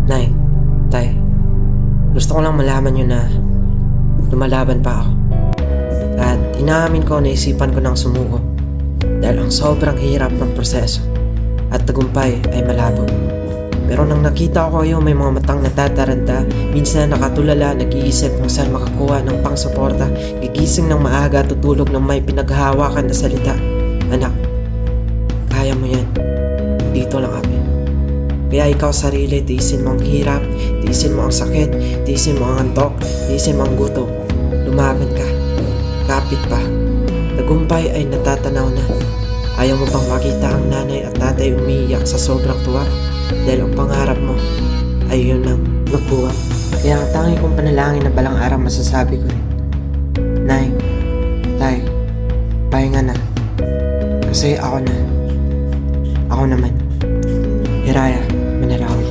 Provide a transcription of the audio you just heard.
Nay, Tay, gusto ko lang malaman nyo na lumalaban pa ako. At inaamin ko na isipan ko ng sumuko dahil ang sobrang hirap ng proseso at tagumpay ay malabo. Pero nang nakita ko kayo may mga matang natataranta, minsan nakatulala, nag-iisip kung saan makakuha ng pangsuporta, gigising ng maaga, tutulog ng may pinaghahawakan na salita. Anak, kaya mo yan. Dito lang kami. Kaya ikaw sarili, tiisin mo ang hirap, tiisin mo ang sakit, tiisin mo ang antok, tiisin mo ang gutom. Lumaban ka. Kapit pa. Tagumpay ay natatanaw na. Ayaw mo bang makita ang nanay at tatay umiiyak sa sobrang tuwa? Dahil ang pangarap mo ay yun ang nagbuwang. Kaya ang tangi kong panalangin na balang araw masasabi ko rin, Nay, Tay, pahinga na. Kasi ako naman, Hiraya Manarawi.